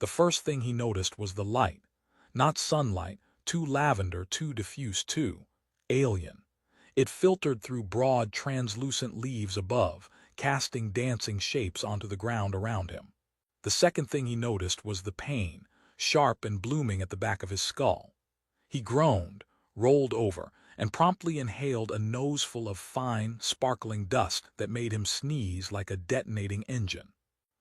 The first thing he noticed was the light. Not sunlight, too lavender, too diffuse, too alien. It filtered through broad, translucent leaves above, casting dancing shapes onto the ground around him. The second thing he noticed was the pain, sharp and blooming at the back of his skull. He groaned, rolled over, and promptly inhaled a noseful of fine, sparkling dust that made him sneeze like a detonating engine.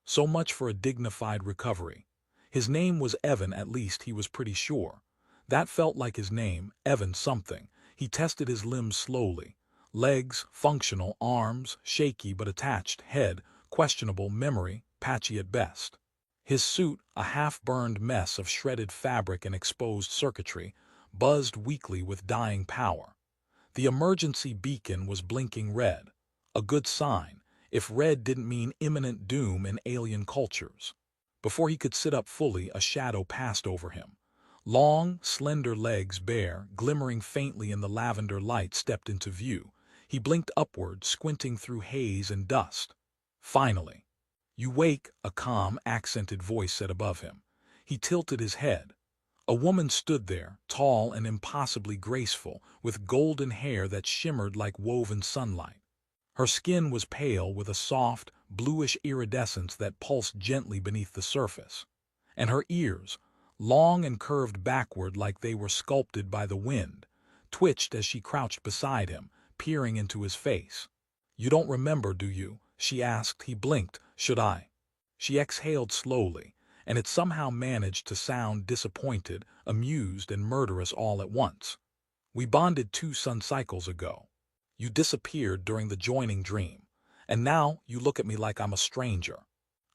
So much for a dignified recovery. His name was Evan, at least he was pretty sure. That felt like his name, Evan something. He tested his limbs slowly. Legs, functional, arms, shaky but attached, head, questionable, memory, patchy at best. His suit, a half-burned mess of shredded fabric and exposed circuitry, buzzed weakly with dying power. The emergency beacon was blinking red. A good sign, if red didn't mean imminent doom in alien cultures. Before he could sit up fully, a shadow passed over him. Long, slender legs, bare, glimmering faintly in the lavender light, stepped into view. He blinked upward, squinting through haze and dust. Finally. "You wake," a calm, accented voice said above him. He tilted his head. A woman stood there, tall and impossibly graceful, with golden hair that shimmered like woven sunlight. Her skin was pale with a soft, bluish iridescence that pulsed gently beneath the surface. And her ears, long and curved backward like they were sculpted by the wind, twitched as she crouched beside him, peering into his face. "You don't remember, do you?" she asked. He blinked. "Should I?" She exhaled slowly, and it somehow managed to sound disappointed, amused, and murderous all at once. "We bonded 2 sun cycles ago. You disappeared during the joining dream, and now you look at me like I'm a stranger."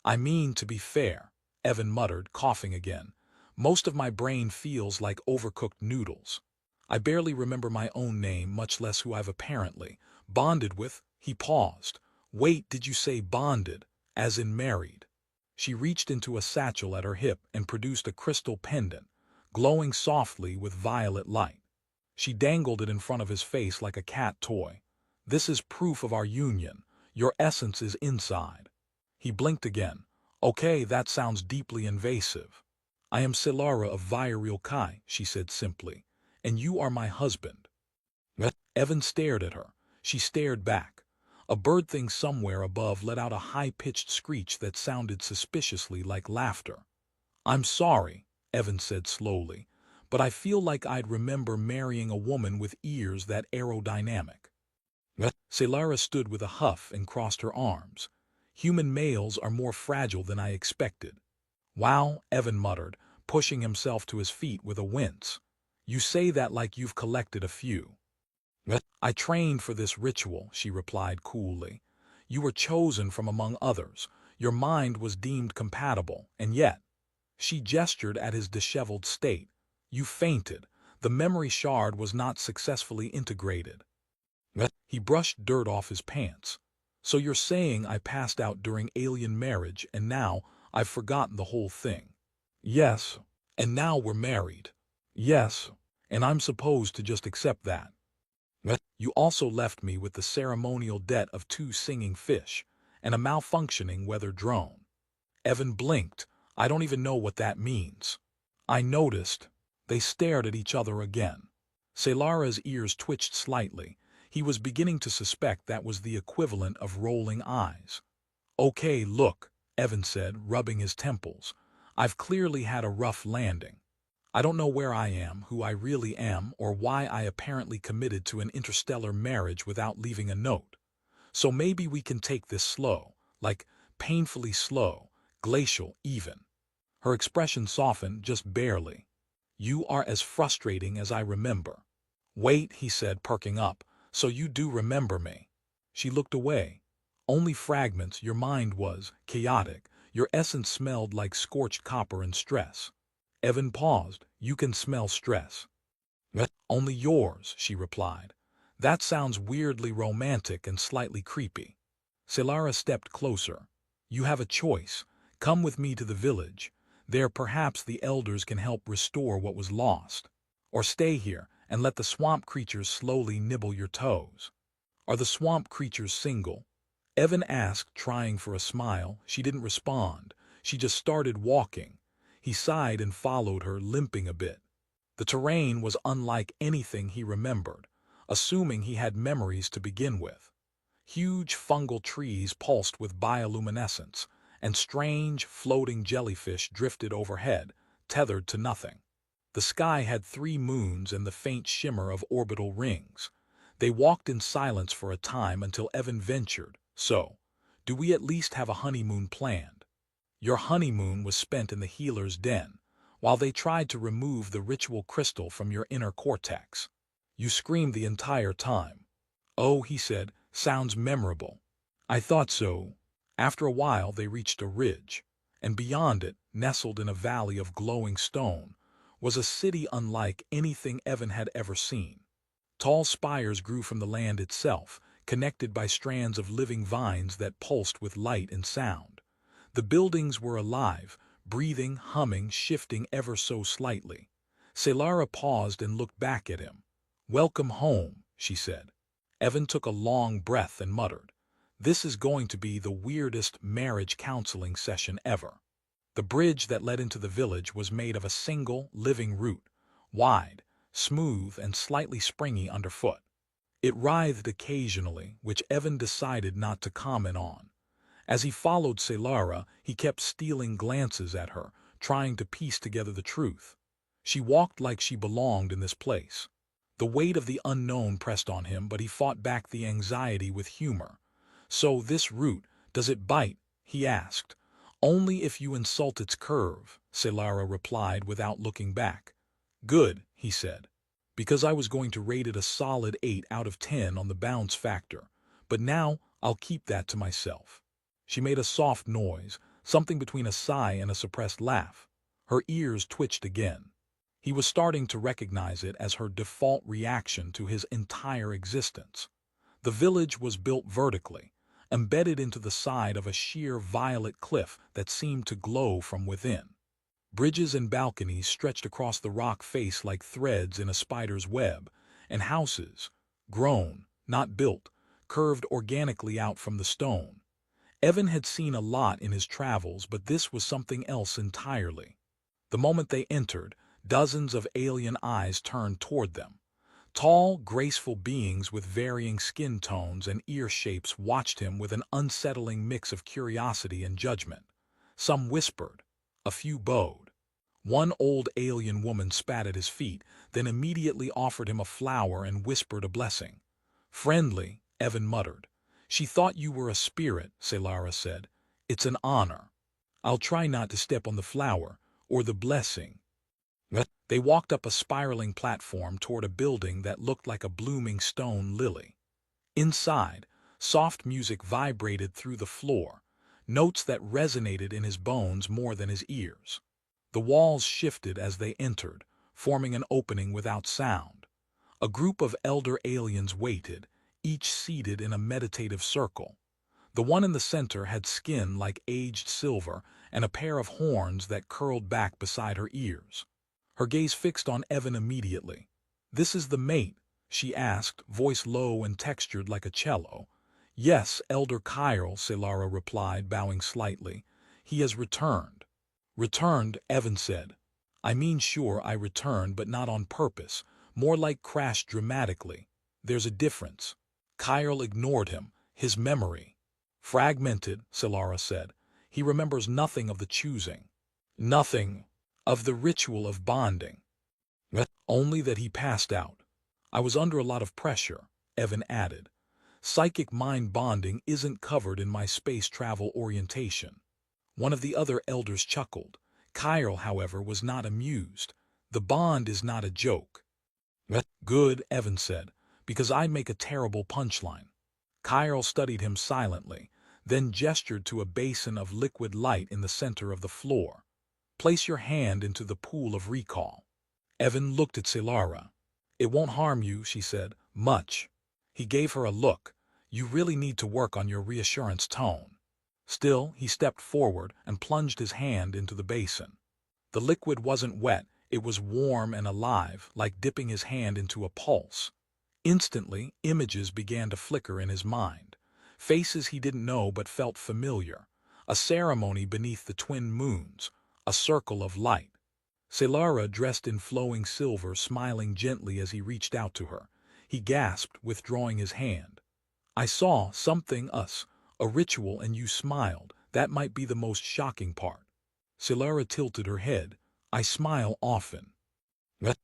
"I mean, to be fair," Evan muttered, coughing again. "Most of my brain feels like overcooked noodles. I barely remember my own name, much less who I've apparently bonded with." He paused. "Wait, did you say bonded, as in married?" She reached into a satchel at her hip and produced a crystal pendant, glowing softly with violet light. She dangled it in front of his face like a cat toy. "This is proof of our union. Your essence is inside." He blinked again. "Okay, that sounds deeply invasive." "I am Silara of Vireal Kai," she said simply, "and you are my husband." Evan stared at her. She stared back. A bird thing somewhere above let out a high-pitched screech that sounded suspiciously like laughter. "I'm sorry," Evan said slowly, "but I feel like I'd remember marrying a woman with ears that aerodynamic." Silara stood with a huff and crossed her arms. "Human males are more fragile than I expected." "Wow," Evan muttered, pushing himself to his feet with a wince. "You say that like you've collected a few." "I trained for this ritual," she replied coolly. "You were chosen from among others. Your mind was deemed compatible, and yet—" She gestured at his disheveled state. "You fainted. The memory shard was not successfully integrated." He brushed dirt off his pants. "So you're saying I passed out during alien marriage, and now I've forgotten the whole thing?" "Yes. And now we're married." "Yes. And I'm supposed to just accept that." "You also left me with the ceremonial debt of 2 singing fish and a malfunctioning weather drone." Evan blinked. "I don't even know what that means." "I noticed." They stared at each other again. Silara's ears twitched slightly. He was beginning to suspect that was the equivalent of rolling eyes. "Okay, look," Evan said, rubbing his temples. "I've clearly had a rough landing. I don't know where I am, who I really am, or why I apparently committed to an interstellar marriage without leaving a note. So maybe we can take this slow, like painfully slow, glacial even." Her expression softened just barely. "You are as frustrating as I remember." "Wait," he said, perking up. "So you do remember me?" She looked away. "Only fragments. Your mind was chaotic. Your essence smelled like scorched copper and stress." Evan paused. "You can smell stress." "Only yours," she replied. "That sounds weirdly romantic and slightly creepy." Silara stepped closer. "You have a choice. Come with me to the village. There perhaps the elders can help restore what was lost. Or stay here and let the swamp creatures slowly nibble your toes." "Are the swamp creatures single?" Evan asked, trying for a smile. She didn't respond. She just started walking. He sighed and followed her, limping a bit. The terrain was unlike anything he remembered, assuming he had memories to begin with. Huge fungal trees pulsed with bioluminescence, and strange, floating jellyfish drifted overhead, tethered to nothing. The sky had 3 moons and the faint shimmer of orbital rings. They walked in silence for a time until Evan ventured, "So, do we at least have a honeymoon planned?" "Your honeymoon was spent in the healer's den, while they tried to remove the ritual crystal from your inner cortex. You screamed the entire time." "Oh," he said, "sounds memorable." "I thought so." After a while they reached a ridge, and beyond it, nestled in a valley of glowing stone, was a city unlike anything Evan had ever seen. Tall spires grew from the land itself, connected by strands of living vines that pulsed with light and sound. The buildings were alive, breathing, humming, shifting ever so slightly. Selara paused and looked back at him. "Welcome home," she said. Evan took a long breath and muttered, "This is going to be the weirdest marriage counseling session ever." The bridge that led into the village was made of a single, living root, wide, smooth, and slightly springy underfoot. It writhed occasionally, which Evan decided not to comment on. As he followed Selara, he kept stealing glances at her, trying to piece together the truth. She walked like she belonged in this place. The weight of the unknown pressed on him, but he fought back the anxiety with humor. "So this root, does it bite?" he asked. "Only if you insult its curve," Selara replied without looking back. "Good," he said, "because I was going to rate it a solid 8 out of 10 on the bounce factor, but now I'll keep that to myself." She made a soft noise, something between a sigh and a suppressed laugh. Her ears twitched again. He was starting to recognize it as her default reaction to his entire existence. The village was built vertically, embedded into the side of a sheer violet cliff that seemed to glow from within. Bridges and balconies stretched across the rock face like threads in a spider's web, and houses, grown, not built, curved organically out from the stone. Evan had seen a lot in his travels, but this was something else entirely. The moment they entered, dozens of alien eyes turned toward them. Tall, graceful beings with varying skin tones and ear shapes watched him with an unsettling mix of curiosity and judgment. Some whispered, a few bowed. One old alien woman spat at his feet, then immediately offered him a flower and whispered a blessing. "Friendly," Evan muttered. "She thought you were a spirit," Selara said. "It's an honor. I'll try not to step on the flower, or the blessing." They walked up a spiraling platform toward a building that looked like a blooming stone lily. Inside, soft music vibrated through the floor, notes that resonated in his bones more than his ears. The walls shifted as they entered, forming an opening without sound. A group of elder aliens waited, each seated in a meditative circle. The one in the center had skin like aged silver and a pair of horns that curled back beside her ears. Her gaze fixed on Evan immediately. "This is the mate?" she asked, voice low and textured like a cello. "Yes, Elder Kyle," Selara replied, bowing slightly. "He has returned." "Returned," Evan said. "I mean, sure, I returned, but not on purpose. More like crashed dramatically. There's a difference." Kyle ignored him, his memory. "Fragmented," Selara said. "He remembers nothing of the choosing. Nothing of the ritual of bonding. Only that he passed out. I was under a lot of pressure," Evan added. "Psychic mind bonding isn't covered in my space travel orientation." One of the other elders chuckled. Kyle, however, was not amused. "The bond is not a joke." "Good," Evan said, "because I'd make a terrible punchline." Kyle studied him silently, then gestured to a basin of liquid light in the center of the floor. "Place your hand into the pool of recall." Evan looked at Selara. "It won't harm you," she said, "much." He gave her a look. "You really need to work on your reassurance tone." Still, he stepped forward and plunged his hand into the basin. The liquid wasn't wet, it was warm and alive, like dipping his hand into a pulse. Instantly, images began to flicker in his mind. Faces he didn't know but felt familiar. A ceremony beneath the twin moons, A circle of light. Selara, dressed in flowing silver, smiling gently as he reached out to her. He gasped, withdrawing his hand. I saw something, a ritual, and you smiled. That might be the most shocking part. Selara tilted her head. I smile often.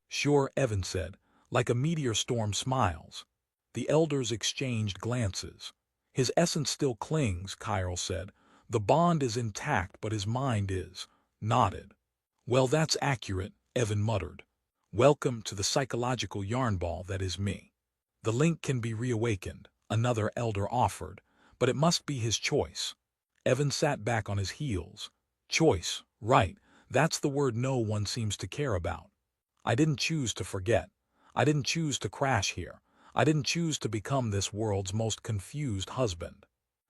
Sure, Evan said, like a meteor storm smiles. The elders exchanged glances. His essence still clings, Kyril said. The bond is intact, but his mind is. Nodded. Well, that's accurate, Evan muttered. Welcome to the psychological yarnball that is me. The link can be reawakened, another elder offered, but it must be his choice. Evan sat back on his heels. Choice, right, that's the word no one seems to care about. I didn't choose to forget. I didn't choose to crash here. I didn't choose to become this world's most confused husband.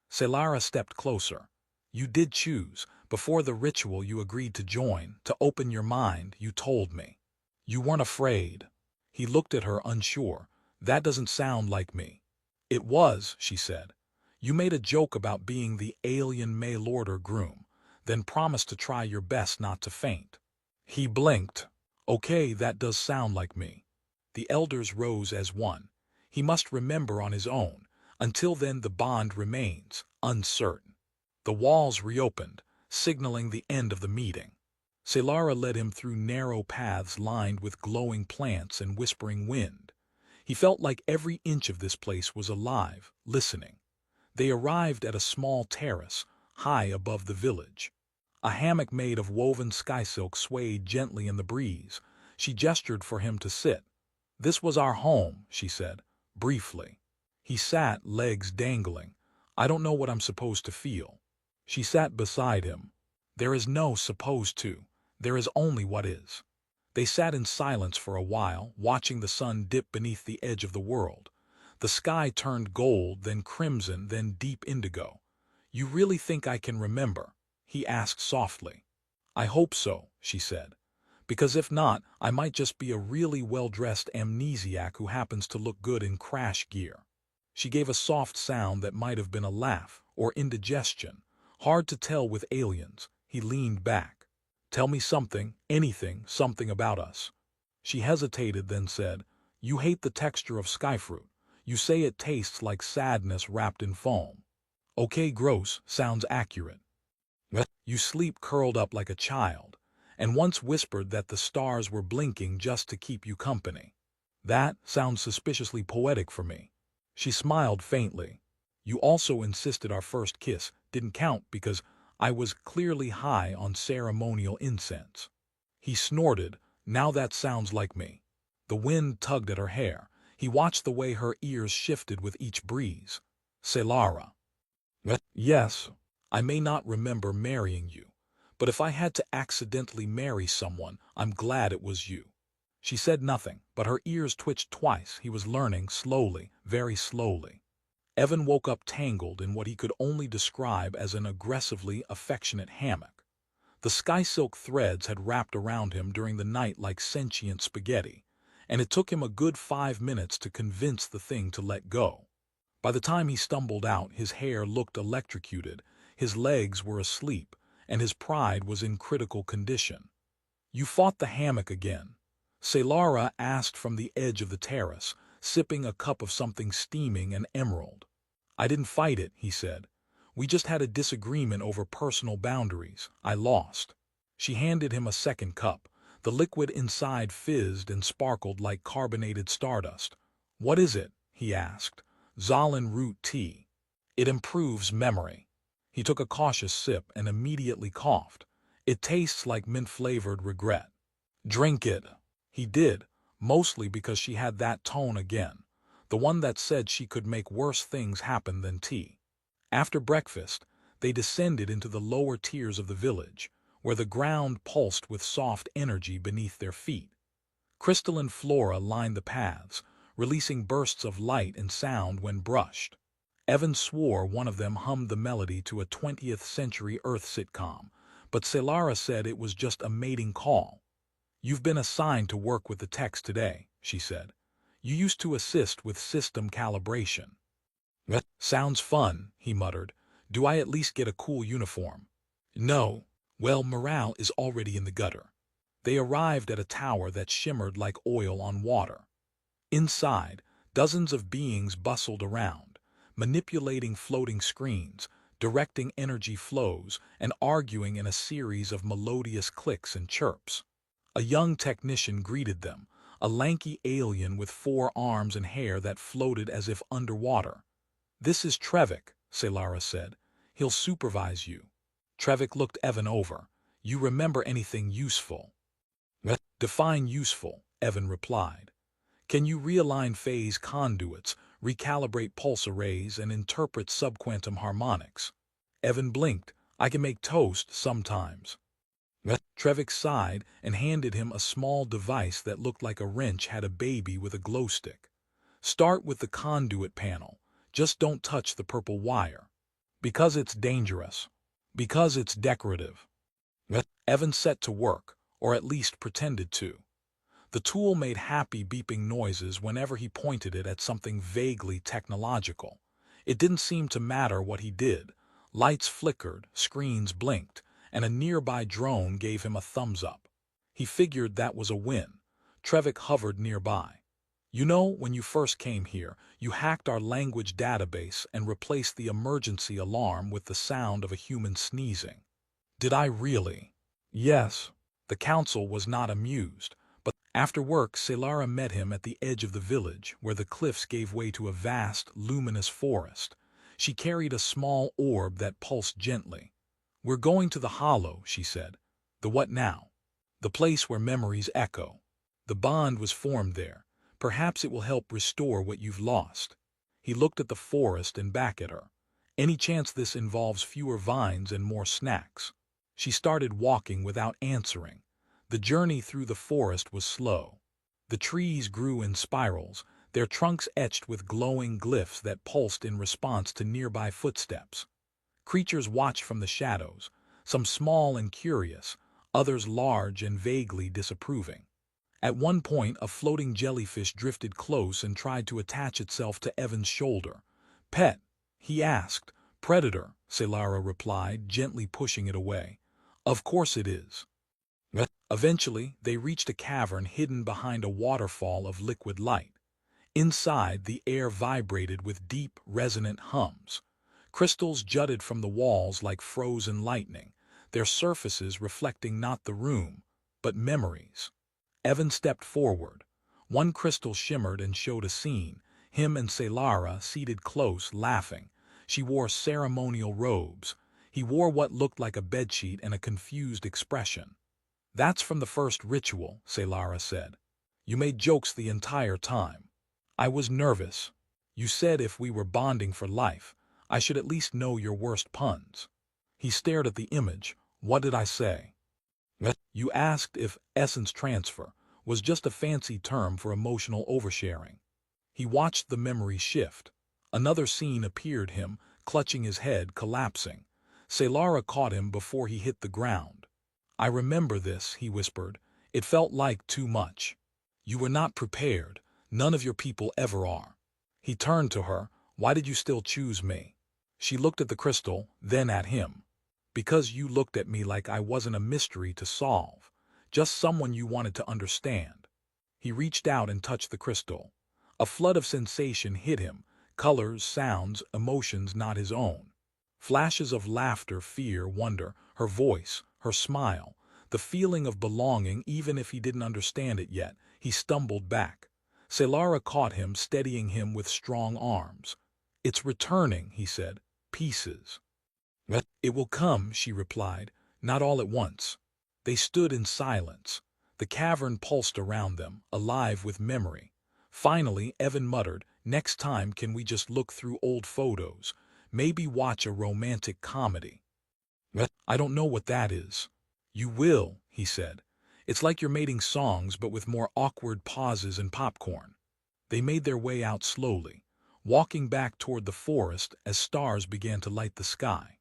Selara stepped closer. You did choose. Before the ritual you agreed to join, to open your mind, you told me. You weren't afraid. He looked at her, unsure. That doesn't sound like me. It was, she said. You made a joke about being the alien mail-order groom, then promised to try your best not to faint. He blinked. Okay, that does sound like me. The elders rose as one. He must remember on his own. Until then the bond remains, uncertain. The walls reopened, signaling the end of the meeting. Selara led him through narrow paths lined with glowing plants and whispering wind. He felt like every inch of this place was alive, listening. They arrived at a small terrace, high above the village. A hammock made of woven skysilk swayed gently in the breeze. She gestured for him to sit. This was our home, she said, briefly. He sat, legs dangling. I don't know what I'm supposed to feel. She sat beside him. There is no supposed to. There is only what is. They sat in silence for a while, watching the sun dip beneath the edge of the world. The sky turned gold, then crimson, then deep indigo. You really think I can remember? He asked softly. I hope so, she said. Because if not, I might just be a really well-dressed amnesiac who happens to look good in crash gear. She gave a soft sound that might have been a laugh or indigestion. Hard to tell with aliens. He leaned back. Tell me something, anything, something about us. She hesitated, then said, You hate the texture of skyfruit. You say it tastes like sadness wrapped in foam. Okay, gross, sounds accurate. You sleep curled up like a child, and once whispered that the stars were blinking just to keep you company. That sounds suspiciously poetic for me. She smiled faintly. You also insisted our first kiss didn't count because I was clearly high on ceremonial incense. He snorted. Now that sounds like me. The wind tugged at her hair. He watched the way her ears shifted with each breeze. Selara. Yes, I may not remember marrying you, but if I had to accidentally marry someone, I'm glad it was you. She said nothing, but her ears twitched twice. He was learning, slowly, very slowly. Evan woke up tangled in what he could only describe as an aggressively affectionate hammock. The sky-silk threads had wrapped around him during the night like sentient spaghetti, and it took him a good 5 minutes to convince the thing to let go. By the time he stumbled out, his hair looked electrocuted, his legs were asleep, and his pride was in critical condition. You fought the hammock again. Selara asked from the edge of the terrace, sipping a cup of something steaming and emerald. I didn't fight it, he said. We just had a disagreement over personal boundaries. I lost. She handed him a second cup. The liquid inside fizzed and sparkled like carbonated stardust. What is it? He asked. Zolin root tea. It improves memory. He took a cautious sip and immediately coughed. It tastes like mint-flavored regret. Drink it. He did, mostly because she had that tone again, the one that said she could make worse things happen than tea. After breakfast, they descended into the lower tiers of the village, where the ground pulsed with soft energy beneath their feet. Crystalline flora lined the paths, releasing bursts of light and sound when brushed. Evan swore one of them hummed the melody to a 20th century Earth sitcom, but Selara said it was just a mating call. You've been assigned to work with the text today, she said. You used to assist with system calibration. Sounds fun, he muttered. Do I at least get a cool uniform? No. Well, morale is already in the gutter. They arrived at a tower that shimmered like oil on water. Inside, dozens of beings bustled around, manipulating floating screens, directing energy flows, and arguing in a series of melodious clicks and chirps. A young technician greeted them, a lanky alien with 4 arms and hair that floated as if underwater. "This is Trevik," Selara said. "He'll supervise you." Trevik looked Evan over. "You remember anything useful?" "Define useful," Evan replied. "Can you realign phase conduits, recalibrate pulse arrays, and interpret subquantum harmonics?" Evan blinked. "I can make toast sometimes." Trevik sighed and handed him a small device that looked like a wrench had a baby with a glow stick. "Start with the conduit panel. Just don't touch the purple wire. Because it's dangerous. Because it's decorative." Evan set to work, or at least pretended to. The tool made happy beeping noises whenever he pointed it at something vaguely technological. It didn't seem to matter what he did. Lights flickered, screens blinked, and a nearby drone gave him a thumbs up. He figured that was a win. Trevik hovered nearby. "You know, when you first came here, you hacked our language database and replaced the emergency alarm with the sound of a human sneezing." "Did I really?" "Yes." The council was not amused. But after work, Selara met him at the edge of the village, where the cliffs gave way to a vast, luminous forest. She carried a small orb that pulsed gently. "We're going to the hollow," she said. "The what now?" "The place where memories echo. The bond was formed there. Perhaps it will help restore what you've lost." He looked at the forest and back at her. "Any chance this involves fewer vines and more snacks?" She started walking without answering. The journey through the forest was slow. The trees grew in spirals, their trunks etched with glowing glyphs that pulsed in response to nearby footsteps. Creatures watched from the shadows, some small and curious, others large and vaguely disapproving. At one point, a floating jellyfish drifted close and tried to attach itself to Evan's shoulder. "Pet?" he asked. "Predator," Selara replied, gently pushing it away. "Of course it is." Eventually, they reached a cavern hidden behind a waterfall of liquid light. Inside, the air vibrated with deep, resonant hums. Crystals jutted from the walls like frozen lightning, their surfaces reflecting not the room, but memories. Evan stepped forward. One crystal shimmered and showed a scene, him and Selara seated close, laughing. She wore ceremonial robes. He wore what looked like a bedsheet and a confused expression. "That's from the first ritual," Selara said. "You made jokes the entire time." "I was nervous. You said if we were bonding for life, I should at least know your worst puns." He stared at the image. "What did I say?" "You asked if essence transfer was just a fancy term for emotional oversharing." He watched the memory shift. Another scene appeared him, clutching his head, collapsing. Selara caught him before he hit the ground. "I remember this," he whispered. "It felt like too much. You were not prepared. None of your people ever are." He turned to her. "Why did you still choose me?" She looked at the crystal, then at him. "Because you looked at me like I wasn't a mystery to solve, just someone you wanted to understand." He reached out and touched the crystal. A flood of sensation hit him, colors, sounds, emotions not his own. Flashes of laughter, fear, wonder, her voice, her smile, the feeling of belonging even if he didn't understand it yet. He stumbled back. Selara caught him, steadying him with strong arms. "It's returning," he said. "Pieces." "It will come," she replied, "not all at once." They stood in silence. The cavern pulsed around them, alive with memory. Finally, Evan muttered, "Next time can we just look through old photos? Maybe watch a romantic comedy." "I don't know what that is." "You will," he said. "It's like you're mating songs but with more awkward pauses and popcorn." They made their way out slowly, walking back toward the forest as stars began to light the sky.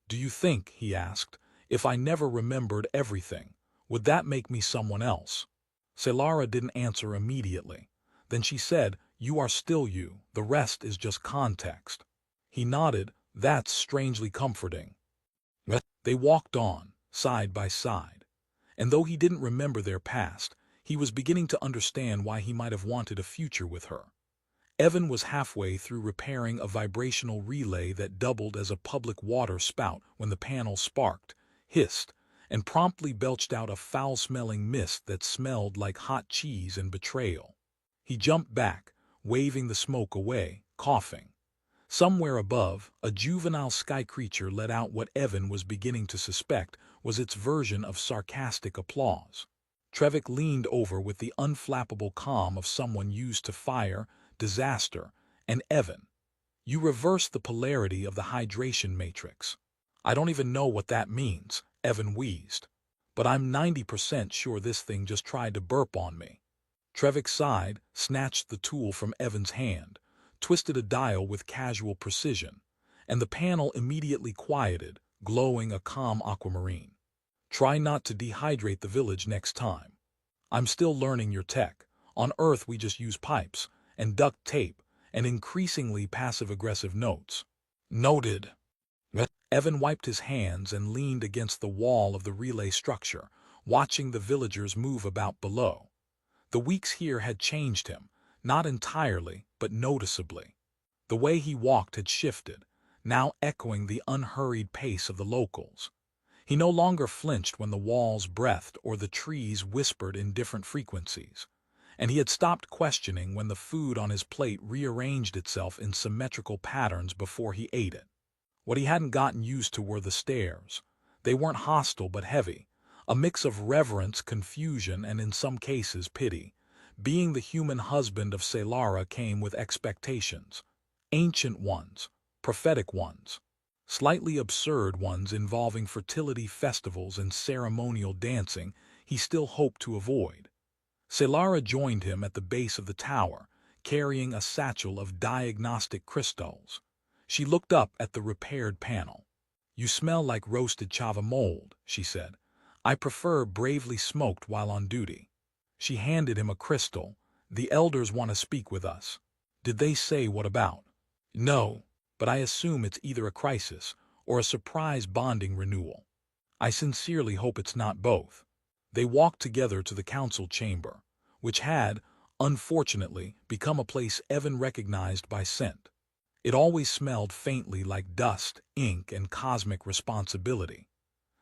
"Do you think," he asked, "if I never remembered everything, would that make me someone else?" Selara didn't answer immediately. Then she said, "You are still you, the rest is just context." He nodded. "That's strangely comforting." They walked on, side by side. And though he didn't remember their past, he was beginning to understand why he might have wanted a future with her. Evan was halfway through repairing a vibrational relay that doubled as a public water spout when the panel sparked, hissed, and promptly belched out a foul-smelling mist that smelled like hot cheese and betrayal. He jumped back, waving the smoke away, coughing. Somewhere above, a juvenile sky creature let out what Evan was beginning to suspect was its version of sarcastic applause. Trevik leaned over with the unflappable calm of someone used to fire, disaster, and Evan. You reverse the polarity of the hydration matrix. I don't even know what that means, Evan wheezed. But I'm 90% sure this thing just tried to burp on me. Trevik sighed, snatched the tool from Evan's hand, twisted a dial with casual precision, and the panel immediately quieted, glowing a calm aquamarine. Try not to dehydrate the village next time. I'm still learning your tech. On Earth we just use pipes and duct tape and increasingly passive-aggressive notes. Noted. Evan wiped his hands and leaned against the wall of the relay structure, watching the villagers move about below. The weeks here had changed him, not entirely, but noticeably. The way he walked had shifted, now echoing the unhurried pace of the locals. He no longer flinched when the walls breathed or the trees whispered in different frequencies, and he had stopped questioning when the food on his plate rearranged itself in symmetrical patterns before he ate it. What he hadn't gotten used to were the stares. They weren't hostile but heavy, a mix of reverence, confusion, and in some cases pity. Being the human husband of Selara came with expectations. Ancient ones, prophetic ones, slightly absurd ones involving fertility festivals and ceremonial dancing he still hoped to avoid. Selara joined him at the base of the tower, carrying a satchel of diagnostic crystals. She looked up at the repaired panel. You smell like roasted chava mold, she said. I prefer bravely smoked while on duty. She handed him a crystal. The elders want to speak with us. Did they say what about? No, but I assume it's either a crisis or a surprise bonding renewal. I sincerely hope it's not both. They walked together to the council chamber, which had, unfortunately, become a place Evan recognized by scent. It always smelled faintly like dust, ink, and cosmic responsibility.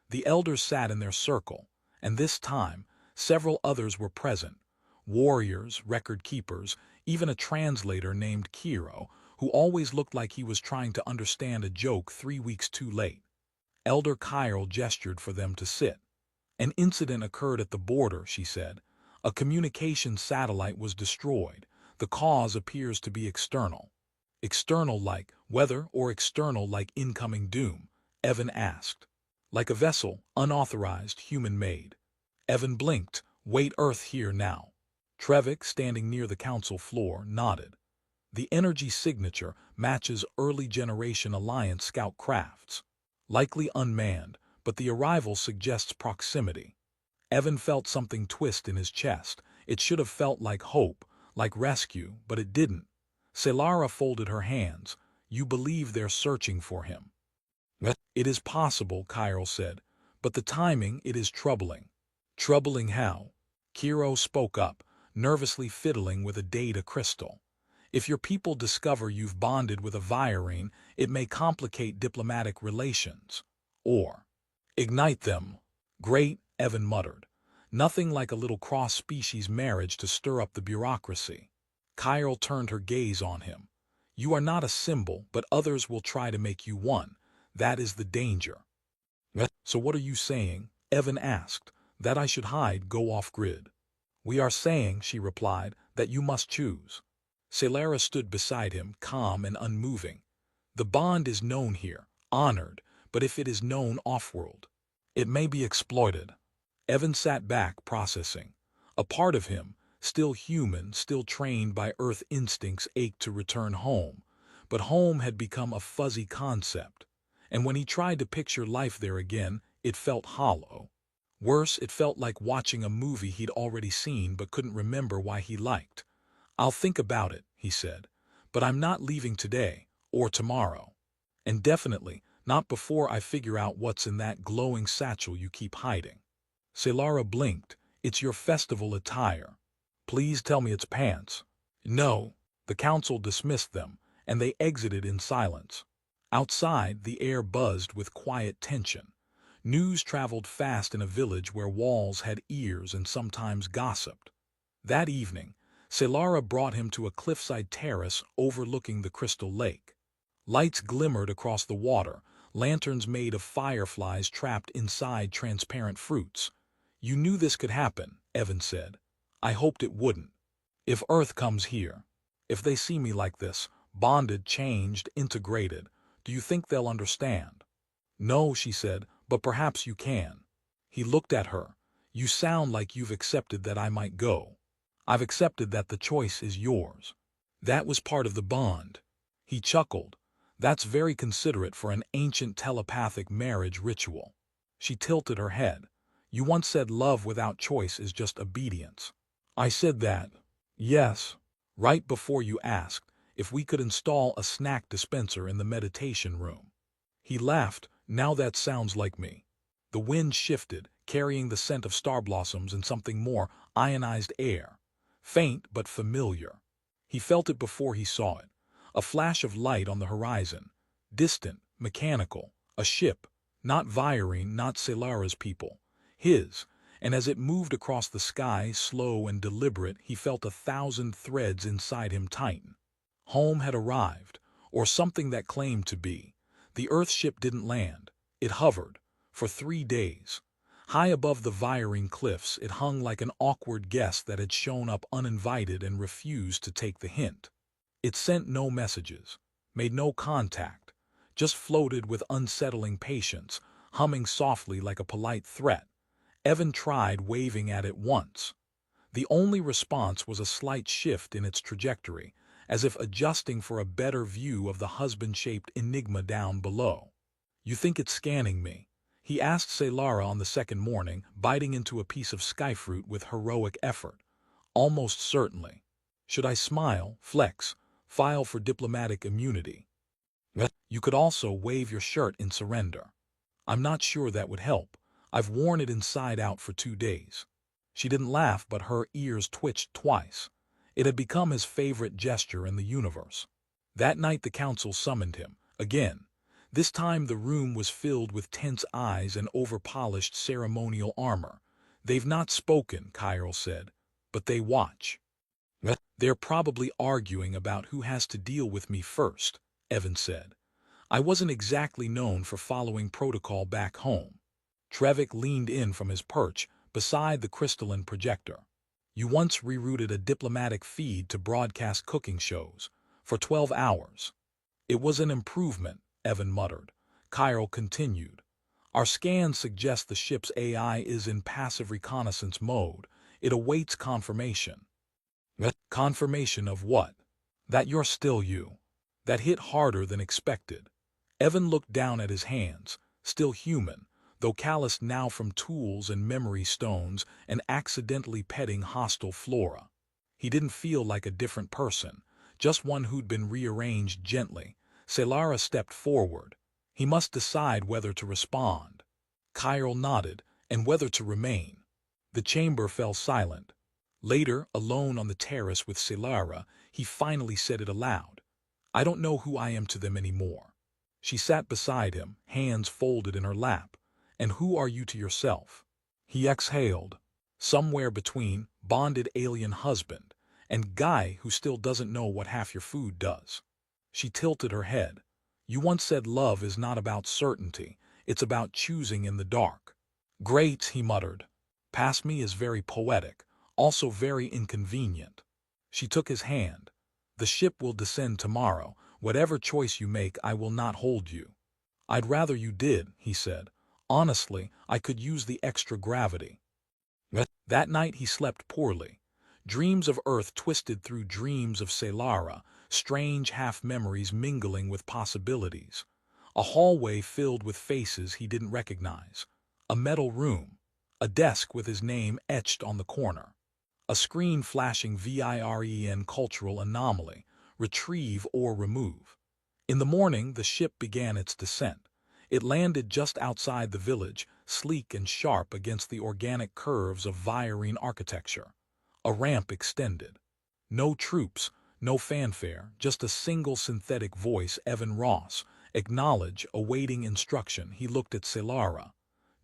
The elders sat in their circle, and this time, several others were present. Warriors, record keepers, even a translator named Kiro, who always looked like he was trying to understand a joke 3 weeks too late. Elder Kyle gestured for them to sit. An incident occurred at the border, she said. A communication satellite was destroyed. The cause appears to be external. External like weather or external like incoming doom? Evan asked. Like a vessel, unauthorized, human-made. Evan blinked. Wait, Earth here now. Trevik, standing near the council floor, nodded. The energy signature matches early generation Alliance scout crafts. Likely unmanned, but the arrival suggests proximity. Evan felt something twist in his chest. It should have felt like hope, like rescue, but it didn't. Selara folded her hands. You believe they're searching for him? It is possible, Kyle said, but the timing, it is troubling. Troubling how? Kiro spoke up, nervously fiddling with a data crystal. If your people discover you've bonded with a virine, it may complicate diplomatic relations. Or ignite them. Great, Evan muttered. Nothing like a little cross-species marriage to stir up the bureaucracy. Kyle turned her gaze on him. You are not a symbol, but others will try to make you one. That is the danger. So what are you saying? Evan asked. That I should hide, go off-grid. We are saying, she replied, that you must choose. Selara stood beside him, calm and unmoving. The bond is known here, honored, but if it is known off-world, it may be exploited. Evan sat back, processing. A part of him, still human, still trained by Earth instincts, ached to return home. But home had become a fuzzy concept, and when he tried to picture life there again, it felt hollow. Worse, it felt like watching a movie he'd already seen but couldn't remember why he liked. I'll think about it, he said, but I'm not leaving today, or tomorrow. And definitely Not before I figure out what's in that glowing satchel you keep hiding. Selara blinked. It's your festival attire. Please tell me it's pants. No. The council dismissed them, and they exited in silence. Outside, the air buzzed with quiet tension. News traveled fast in a village where walls had ears and sometimes gossiped. That evening, Selara brought him to a cliffside terrace overlooking the crystal lake. Lights glimmered across the water, lanterns made of fireflies trapped inside transparent fruits. You knew this could happen, Evan said. I hoped it wouldn't. If Earth comes here, if they see me like this, bonded, changed, integrated, do you think they'll understand? No, she said, but perhaps you can. He looked at her. You sound like you've accepted that I might go. I've accepted that the choice is yours. That was part of the bond. He chuckled. That's very considerate for an ancient telepathic marriage ritual. She tilted her head. You once said love without choice is just obedience. I said that. Yes. Right before you asked if we could install a snack dispenser in the meditation room. He laughed. Now that sounds like me. The wind shifted, carrying the scent of star blossoms and something more, ionized air. Faint but familiar. He felt it before he saw it. A flash of light on the horizon. Distant, mechanical, a ship. Not Virene, not Selara's people. His. And as it moved across the sky, slow and deliberate, he felt 1,000 threads inside him tighten. Home had arrived, or something that claimed to be. The Earth ship didn't land. It hovered. For 3 days. High above the Virene cliffs, it hung like an awkward guest that had shown up uninvited and refused to take the hint. It sent no messages, made no contact, just floated with unsettling patience, humming softly like a polite threat. Evan tried waving at it once. The only response was a slight shift in its trajectory, as if adjusting for a better view of the husband-shaped enigma down below. You think it's scanning me? He asked Selara on the second morning, biting into a piece of skyfruit with heroic effort. Almost certainly. Should I smile, flex, file for diplomatic immunity? You could also wave your shirt in surrender. I'm not sure that would help. I've worn it inside out for 2 days. She didn't laugh, but her ears twitched twice. It had become his favorite gesture in the universe. That night the council summoned him, again. This time the room was filled with tense eyes and over-polished ceremonial armor. They've not spoken, Kyril said, but they watch. They're probably arguing about who has to deal with me first, Evan said. I wasn't exactly known for following protocol back home. Trevik leaned in from his perch beside the crystalline projector. You once rerouted a diplomatic feed to broadcast cooking shows for 12 hours. It was an improvement, Evan muttered. Kyril continued. Our scans suggest the ship's AI is in passive reconnaissance mode. It awaits confirmation. Confirmation of what? That you're still you. That hit harder than expected. Evan looked down at his hands, still human, though calloused now from tools and memory stones and accidentally petting hostile flora. He didn't feel like a different person, just one who'd been rearranged gently. Selara stepped forward. He must decide whether to respond. Kyril nodded, and whether to remain. The chamber fell silent. Later, alone on the terrace with Selara, he finally said it aloud. I don't know who I am to them anymore. She sat beside him, hands folded in her lap. And who are you to yourself? He exhaled. Somewhere between bonded alien husband and guy who still doesn't know what half your food does. She tilted her head. You once said love is not about certainty, it's about choosing in the dark. Great, he muttered. Past me is very poetic, also very inconvenient. She took his hand. The ship will descend tomorrow. Whatever choice you make, I will not hold you. I'd rather you did, he said. Honestly, I could use the extra gravity. That night he slept poorly. Dreams of Earth twisted through dreams of Selara, strange half-memories mingling with possibilities. A hallway filled with faces he didn't recognize. A metal room. A desk with his name etched on the corner. A screen flashing VIREN cultural anomaly, retrieve or remove. In the morning, the ship began its descent. It landed just outside the village, sleek and sharp against the organic curves of Virene architecture. A ramp extended. No troops, no fanfare, just a single synthetic voice. Evan Ross, acknowledge, awaiting instruction. He looked at Selara.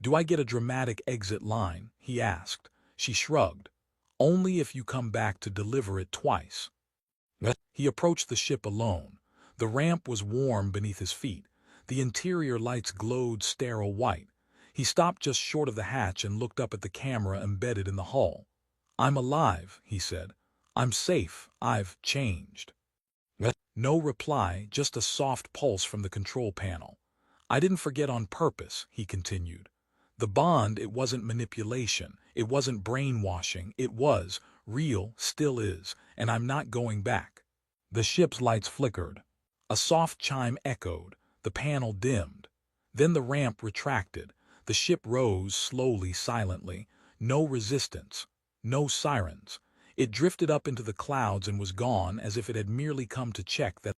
"Do I get a dramatic exit line?" he asked. She shrugged. "Only if you come back to deliver it twice." He approached the ship alone. The ramp was warm beneath his feet. The interior lights glowed sterile white. He stopped just short of the hatch and looked up at the camera embedded in the hull. "I'm alive," he said. "I'm safe. I've changed." No reply, just a soft pulse from the control panel. "I didn't forget on purpose," he continued. "The bond, it wasn't manipulation. It wasn't brainwashing. It was real, still is, and I'm not going back." The ship's lights flickered. A soft chime echoed. The panel dimmed. Then the ramp retracted. The ship rose slowly, silently. No resistance. No sirens. It drifted up into the clouds and was gone, as if it had merely come to check that